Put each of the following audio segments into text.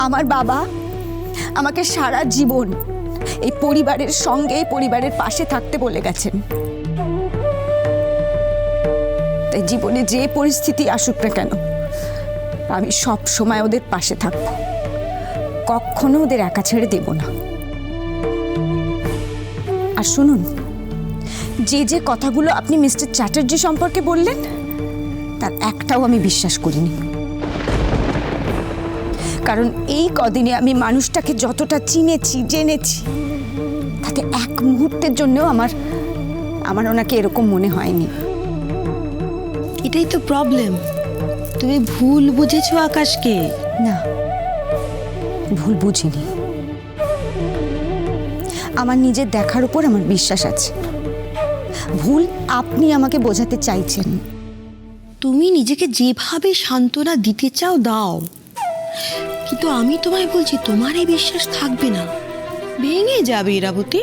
আমার বাবা আমাকে সারা জীবন এই পরিবারের সঙ্গে পরিবারের পাশে থাকতে বলে গেছেন। তাই জীবনে যে পরিস্থিতি আসুক না কেন আমি সব সময় ওদের পাশে থাকব, কখনো ওদের একা ছেড়ে দেব না। আর শুনুন, যে যে কথাগুলো আপনি মিস্টার চ্যাটার্জি সম্পর্কে বললেন তার একটাও আমি বিশ্বাস করিনি। কারণ এই কদিনে আমি মানুষটাকে যতটা চিনেছি জেনেছি তাতে এক মুহূর্তের জন্যও আমার ওনাকে এরকম মনে হয়নি। এটাই তো প্রবলেম, তুমি ভুল বুঝেছো আকাশকে। না, ভুল বুঝিনি। আমার নিজের দেখার উপর আমার বিশ্বাস আছে। ভুল আপনি আমাকে বোঝাতে চাইছেন। তুমি নিজেকে যেভাবে সান্ত্বনা দিতে চাও দাও, কিন্তু আমি তোমায় বলছি তোমার এই বিশ্বাস থাকবে না, ভেঙে যাবে ইরাবতী।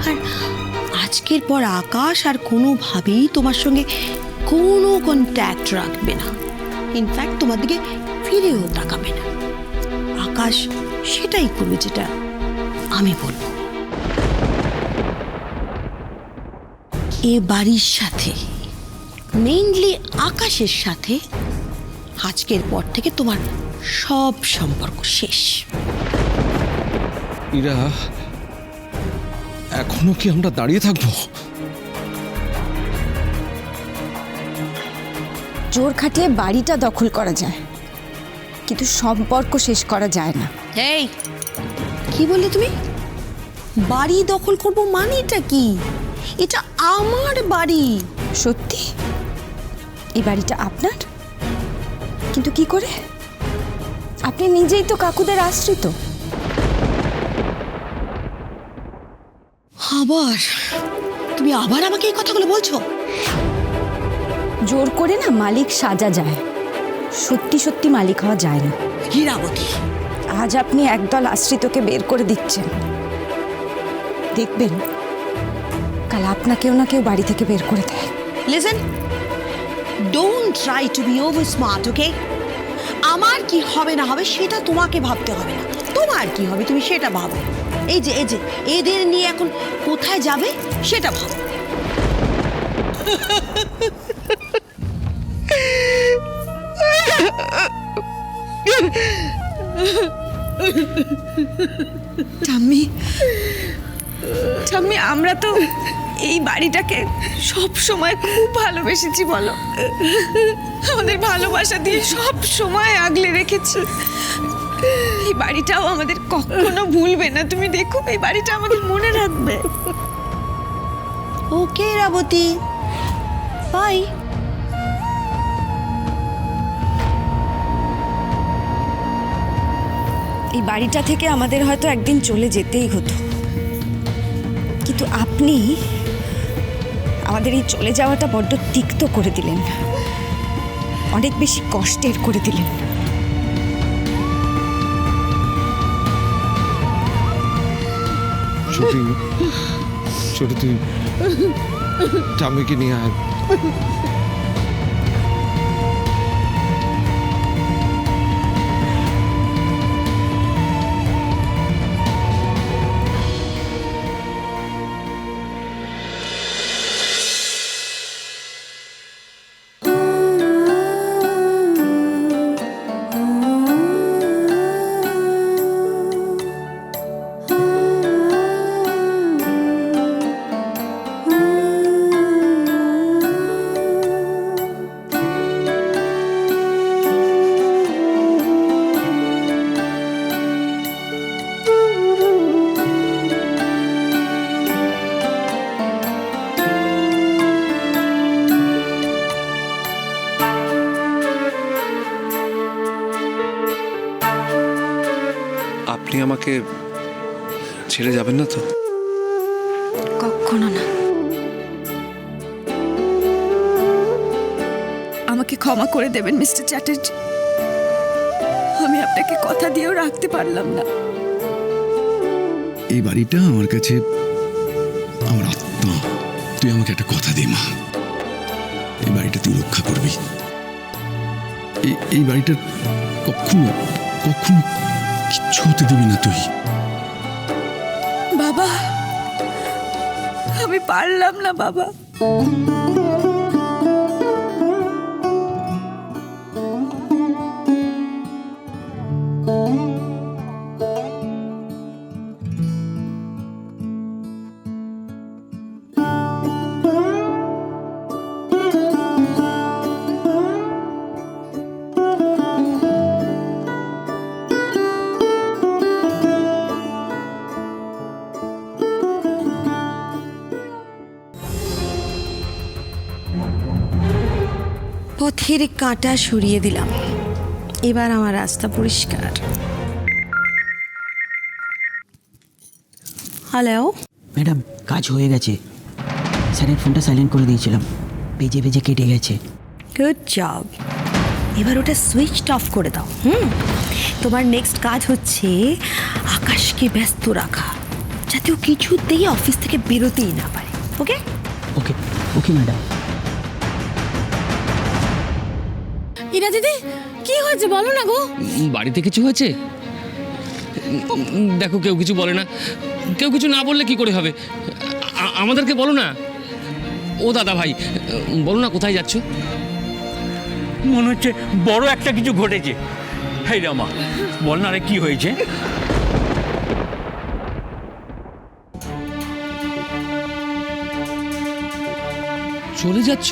আর আজকের পর আকাশ আর কোনোভাবেই তোমার সঙ্গে কোনো কন্ট্যাক্ট রাখবে না, ইনফ্যাক্ট তোমার দিকে ফিরেও তাকাবে না। আকাশ সেটাই করবে যেটা আমি বলবো। এ বাড়ির সাথে, মেইনলি আকাশের সাথে আজকের পর থেকে তোমার সব সম্পর্ক শেষ। ইরা, এখনো কি আমরা দাঁড়িয়ে থাকবো? জোর খাটিয়ে বাড়িটা দখল করা যায়, কিন্তু সম্পর্ক শেষ করা যায় না। এই কি বললে তুমি? বাড়ি দখল করব মানেটা কি? এটা আমার বাড়ি। সত্যি এই বাড়িটা আপনার? কিন্তু কি করে? আপনি নিজেই তো কাকুদের আশ্রিত। আবার তুমি আবার আমাকে এই কথাগুলো বলছো? জোর করে না মালিক সাজা যায়, সত্যি সত্যি মালিক হওয়া যায় না। হীরাবতী, আজ আপনি একদল আশ্রিতকে বের করে দিচ্ছেন, দেখবেন কাল আপনাকেও না কেউ বাড়ি থেকে বের করে দেয়। Listen, don't try to be over smart, okay? আমার কি হবে না হবে সেটা তোমাকে ভাবতে হবে না। তোমার কি হবে তুমি সেটা ভাবো। এই যে এদের নিয়ে এখন কোথায় যাবে সেটা ভাবো। ঠাম্মি, ঠাম্মি, আমরা তো এই বাড়িটাকে সব সময় খুব ভালোবেসেছি, বলো? আমাদের ভালোবাসা দিয়ে সব সময় আগলে রেখেছি। এই বাড়িটাও আমাদের কখনো ভুলবে না, তুমি দেখো, এই বাড়িটা আমাদের মনে রাখবে। ওকে হীরাবতী, বাই। এই বাড়িটা থেকে আমাদের হয়তো একদিন চলে যেতেই হতো, কিন্তু আপনি আমাদের এই চলে যাওয়াটা বড্ড তিক্ত করে দিলেন, অনেক বেশি কষ্টের করে দিলেন। ছোট তুই ঠাম্মিকে নিয়ে আয়। আপনি আমাকে ছেড়ে যাবেন না তো? কখনো না। আমাকে ক্ষমা করে দেবেন মিস্টার চ্যাটার্জি, আমি আপনাকে কথা দিয়েও রাখতে পারলাম না। এই বাড়িটা আমার কাছে আমার আত্মা। তুই আমাকে একটা কথা দে মা, এই বাড়িটা তুই রক্ষা করবি। এই বাড়িটার কখনো কখনো কিচ্ছু হতে দিবি না তুই। বাবা, আমি পারলাম না বাবা। পথের কাঁটা সরিয়ে দিলাম, এবার আমার রাস্তা পরিষ্কার। হ্যালো ম্যাডাম, কাজ হয়ে গেছে। স্যারের ফোনটা সাইলেন্ট করে দিয়েছিলাম, বেজে বেজে কেটে গেছে। Good job. এবার ওটা সুইচ অফ করে দাও। তোমার নেক্সট কাজ হচ্ছে আকাশকে ব্যস্ত রাখা, যাতে ও কিছুতেই অফিস থেকে বেরোতেই না পারে। ওকে ওকে ওকে ম্যাডাম। ইরা দিদি, কি হয়েছে বলো না গো। বাড়িতে কিছু হয়েছে? দেখো, কেউ কিছু বলে না। কেউ কিছু না বললে কি করে হবে? আমাদেরকে বলো না। ও দাদা ভাই, বলো না কোথায় যাচ্ছ? মনে হচ্ছে বড় একটা কিছু ঘটেছে। হেই রামা, বল না রে, কি হয়েছে? চলে যাচ্ছ?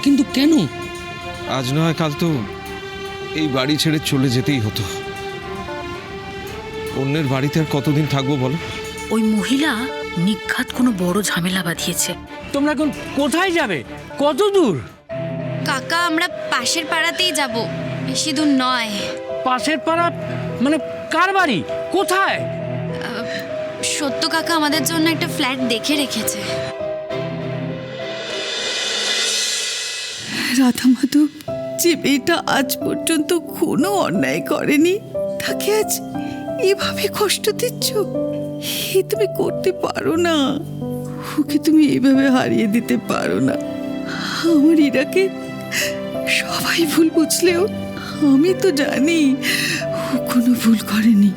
কিন্তু কেন? আজ নয় কাল তো এই বাড়ি ছেড়ে চলে যেতেই হতো। অন্যের বাড়িতে আর কতদিন থাকবো বলো? ওই মহিলা নিঘাত কোনো বড় ঝামেলা বাঁধিয়েছে। তোমরা এখন কোথায় যাবে? কত দূর? কাকা, আমরা পাশের পাড়াতেই যাব, বেশি দূর নয়। পাশের পাড়া মানে কার বাড়ি? কোথায়? সত্য কাকা আমাদের জন্য একটা ফ্ল্যাট দেখে রেখেছে। রাধা মাধব যে মেয়েটা আজ পর্যন্ত কোনো অন্যায় করেনি, তাকে আজ এভাবে কষ্ট দিচ্ছ? এ তুমি করতে পারো না। ওকে তুমি এভাবে হারিয়ে দিতে পারো না। আমার ইরাকে সবাই ভুল বুঝলেও আমি তো জানি ও কোনো ভুল করেনি।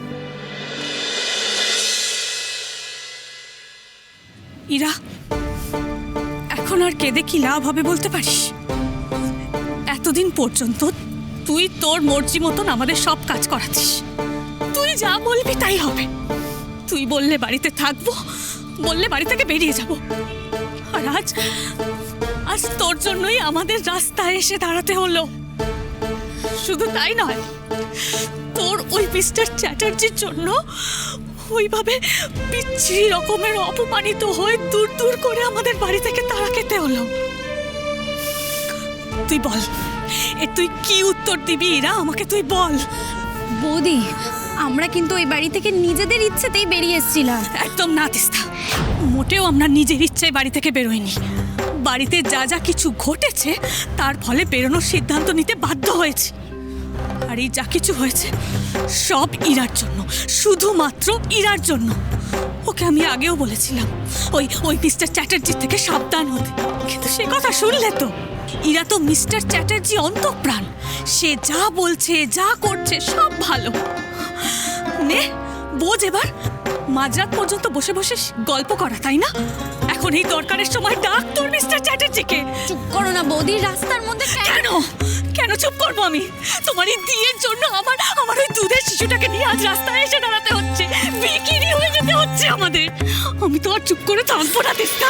ইরা, এখন আর কেঁদে কি লাভ হবে বলতে পারিস? এতদিন পর্যন্ত তুই তোর মর্জি মতন আমাদের সব কাজ করাচ্ছিস। তুই যা বলবি তাই হবে। তুই বললে বাড়িতে থাকবো, বললে বাড়ি থেকে বেরিয়ে যাব। আর আজ আজ তোর জন্যই আমাদের রাস্তায় এসে দাঁড়াতে হলো। শুধু তাই নয়, তোর ওই মিস্টার চ্যাটার্জির জন্য ওইভাবে বিচ্ছিরি রকমের অপমানিত হয়ে দূর দূর করে আমাদের বাড়ি থেকে তাড়া খেতে হলো। তুই বল, তুই কি উত্তর দিবি ইরা? আমাকে তুই বল। বৌদি, আমরা কিন্তু ওই বাড়ি থেকে নিজেদের ইচ্ছেতেই বেরিয়ে এসেছিলাম। একদম না তিস্তা, মোটেও আমরা নিজের ইচ্ছায় বাড়ি থেকে বেরোইনি। বাড়িতে যা যা কিছু ঘটেছে তার ফলে বেরোনোর সিদ্ধান্ত নিতে বাধ্য হয়েছি। আর এই যা কিছু হয়েছে সব ইরার জন্য, শুধুমাত্র ইরার জন্য। ওকে আমি আগেও বলেছিলাম ওই মিস্টার চ্যাটার্জি থেকে সাবধান হতে, কিন্তু সে কথা শুনলে তো? ইরা তো মিস্টার চ্যাটার্জি অন্তঃপ্রাণ। সে যা বলছে, যা করছে সব ভালো। নে বোঝ এবার, মাঝরাত পর্যন্ত বসে বসে গল্প করা, তাই না? এখন এই দরকারের সময় ডাক তোর মিস্টার চ্যাটার্জিকে। চুপ করো না বৌদি, রাস্তার মধ্যে কেন কেন চুপ করবো আমি? তোমার এই দিয়ের জন্য আমার ওই দুধের শিশুটাকে নিয়ে আজ রাস্তায় এসে দাঁড়াতে হচ্ছে, বিকিরি হয়ে যেতে হচ্ছে আমাদের। আমি তো আর চুপ করে থাকবো না তিস্তা।